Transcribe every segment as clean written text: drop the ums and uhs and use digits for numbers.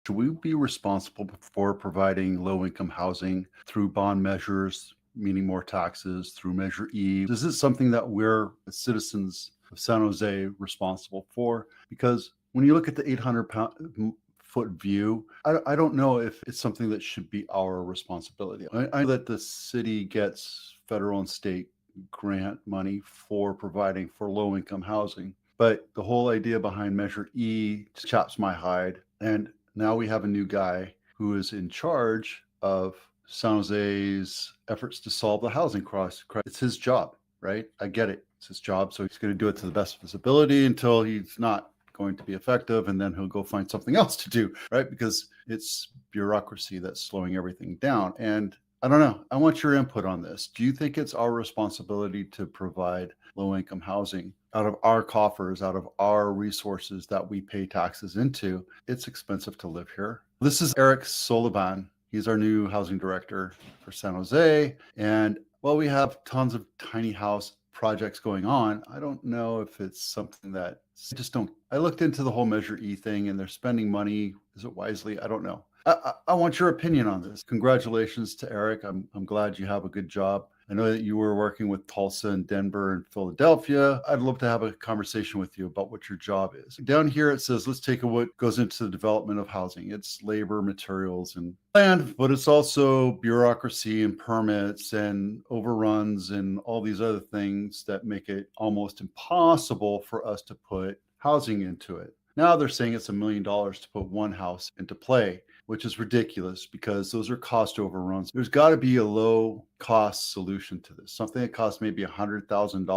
Should we be responsible for providing low-income housing through bond measures, meaning more taxes, through Measure E? Is this something that we're, as citizens of San Jose, responsible for? Because when you look at the 800-foot view, I don't know if it's something that should be our responsibility. I know that the city gets federal and state grant money for providing for low-income housing, but the whole idea behind Measure E chaps my hide. And now we have a new guy who is in charge of San Jose's efforts to solve the housing crisis. It's his job, right? I get it. It's his job. So he's going to do it to the best of his ability until he's not going to be effective. And then he'll go find something else to do, right? Because it's bureaucracy that's slowing everything down. And I don't know. I want your input on this. Do you think it's our responsibility to provide low-income housing out of our coffers, out of our resources that we pay taxes into? It's expensive to live here. This is Eric Sullivan. He's our new housing director for San Jose. And while we have tons of tiny house projects going on, I don't know if it's something that I just don't. I looked into the whole Measure E thing and they're spending money. Is it wisely? I don't know. I want your opinion on this. Congratulations to Eric. I'm glad you have a good job. I know that you were working with Tulsa and Denver and Philadelphia. I'd love to have a conversation with you about what your job is. Down here it says, let's take what goes into the development of housing. It's labor, materials, and land, but it's also bureaucracy and permits and overruns and all these other things that make it almost impossible for us to put housing into it. Now they're saying it's $1 million to put one house into play, which is ridiculous because those are cost overruns. There's got to be a low cost solution to this, something that costs maybe $100,000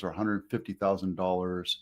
or $150,000,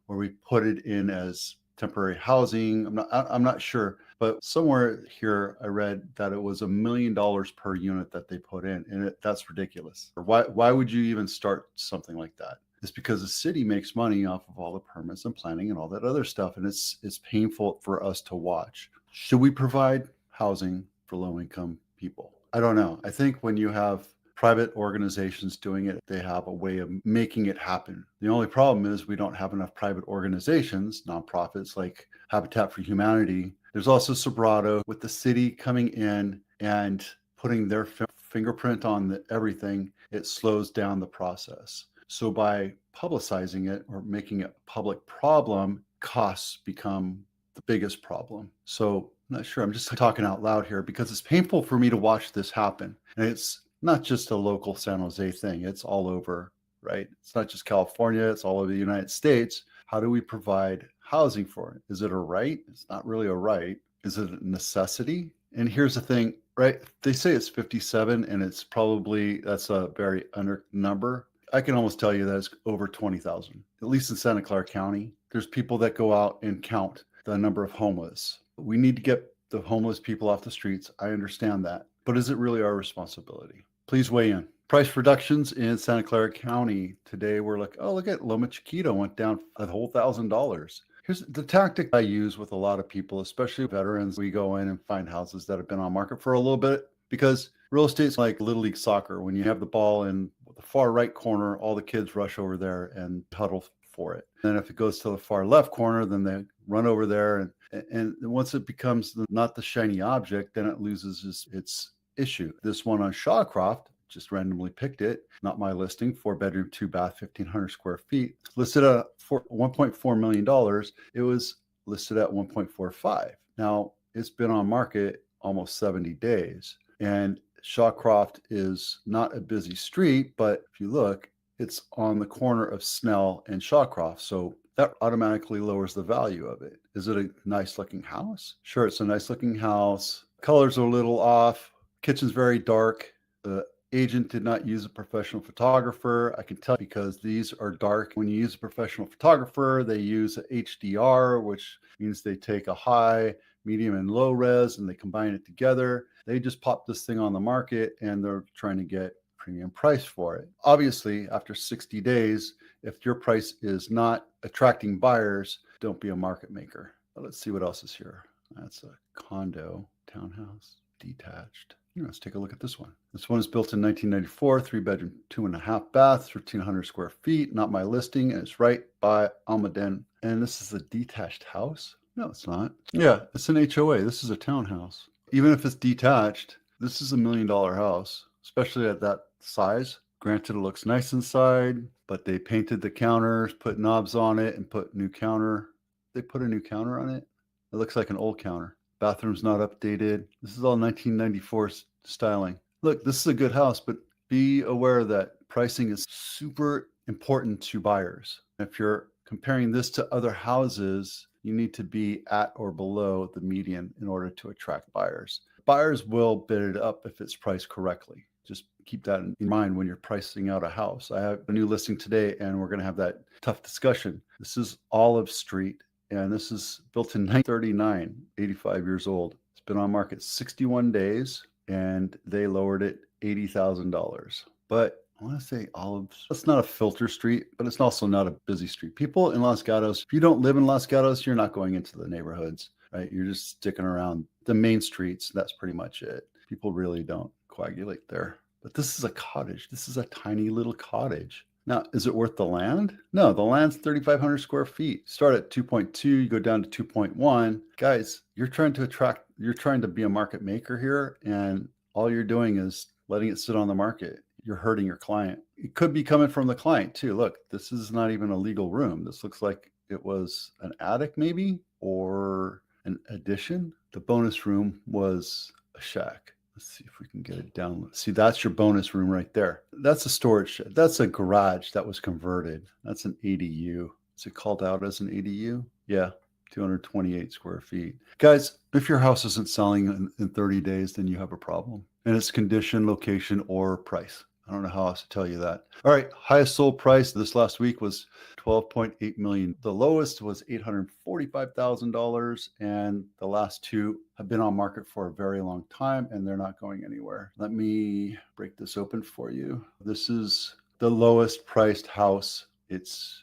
where we put it in as temporary housing. I'm not sure, but somewhere here I read that it was $1 million per unit that they put in, and that's ridiculous. Why would you even start something like that? It's because the city makes money off of all the permits and planning and all that other stuff, and it's painful for us to watch. Should we provide housing for low-income people? I don't know. I think when you have private organizations doing it, they have a way of making it happen. The only problem is we don't have enough private organizations, nonprofits like Habitat for Humanity. There's also Sobrato, with the city coming in and putting their fingerprint on everything. It slows down the process. So by publicizing it or making it a public problem, costs become the biggest problem. So I'm not sure. I'm just talking out loud here because it's painful for me to watch this happen. And it's not just a local San Jose thing. It's all over, right? It's not just California. It's all over the United States. How do we provide housing for it? Is it a right? It's not really a right. Is it a necessity? And here's the thing, right? They say it's 57 and it's probably, that's a very under number. I can almost tell you that it's over 20,000, at least in Santa Clara County. There's people that go out and count the number of homeless. We need to get the homeless people off the streets. I understand that. But is it really our responsibility? Please weigh in. Price reductions in Santa Clara County. Today we're like, oh, look at Loma Chiquita went down a whole $1,000. Here's the tactic I use with a lot of people, especially veterans. We go in and find houses that have been on market for a little bit because real estate's like Little League soccer. When you have the ball in the far right corner, all the kids rush over there and huddle for it. And if it goes to the far left corner, then they run over there. And once it becomes not the shiny object, then it loses its issue. This one on Shawcroft, just randomly picked it, not my listing, 4-bedroom, 2-bath, 1,500 square feet, listed at $1.4 million. It was listed at 1.45. Now, it's been on market almost 70 days. And Shawcroft is not a busy street, but if you look, it's on the corner of Snell and Shawcroft. So that automatically lowers the value of it. Is it a nice looking house? Sure, it's a nice looking house. Colors are a little off. Kitchen's very dark. The agent did not use a professional photographer. I can tell because these are dark. When you use a professional photographer, they use a HDR, which means they take a high, medium, and low res and they combine it together. They just popped this thing on the market and they're trying to get premium price for it. Obviously, after 60 days, if your price is not attracting buyers, don't be a market maker. But let's see what else is here. That's a condo, townhouse, detached. Let's take a look at this one. This one is built in 1994, 3-bedroom, 2.5 baths, 1,300 square feet. Not my listing, and it's right by Almaden. And this is a detached house. No, it's not. Yeah, it's an HOA. This is a townhouse. Even if it's detached, this is $1 million house, especially at that size. Granted, it looks nice inside, but they painted the counters, put knobs on it, and put new counter. They put a new counter on it. It looks like an old counter. Bathroom's not updated. This is all 1994 styling. Look, this is a good house, but be aware that pricing is super important to buyers. If you're comparing this to other houses, you need to be at or below the median in order to attract buyers. Buyers will bid it up if it's priced correctly. Just keep that in mind when you're pricing out a house. I have a new listing today, and we're going to have that tough discussion. This is Olive Street, and this is built in 1939, 85 years old. It's been on market 61 days, and they lowered it $80,000. But I want to say Olives. It's not a filter street, but it's also not a busy street. People in Los Gatos, if you don't live in Los Gatos, you're not going into the neighborhoods, right? You're just sticking around the main streets. That's pretty much it. People really don't coagulate there. But this is a cottage. This is a tiny little cottage. Now, is it worth the land? No, the land's 3,500 square feet. Start at 2.2, you go down to 2.1. Guys, you're trying to be a market maker here, and all you're doing is letting it sit on the market. You're hurting your client. It could be coming from the client too. Look, this is not even a legal room. This looks like it was an attic maybe, or an addition. The bonus room was a shack. Let's see if we can get it down. See, that's your bonus room right there. That's a storage shed. That's a garage that was converted. That's an ADU. Is it called out as an ADU? Yeah, 228 square feet. Guys, if your house isn't selling in 30 days, then you have a problem. And it's condition, location, or price. I don't know how else to tell you that. All right, highest sold price this last week was $12.8 million. The lowest was $845,000, and the last two have been on market for a very long time, and they're not going anywhere. Let me break this open for you. This is the lowest priced house. It's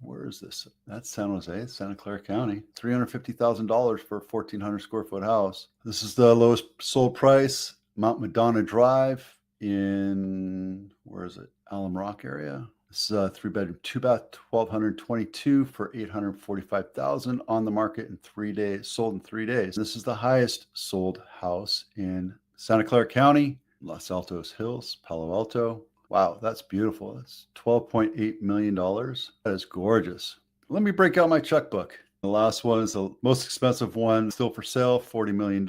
where is this? That's San Jose, Santa Clara County. $350,000 for a 1,400 square foot house. This is the lowest sold price, Mount Madonna Drive in, where is it? Alum Rock area. This is a 3-bedroom, 2-bath, 1,222 for $845,000 on the market in 3 days, sold in 3 days. This is the highest sold house in Santa Clara County, Los Altos Hills, Palo Alto. Wow, that's beautiful. That's $12.8 million. That is gorgeous. Let me break out my checkbook. The last one is the most expensive one, still for sale, $40 million.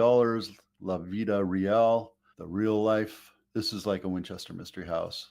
La Vida Real, the real life. This is like a Winchester Mystery House.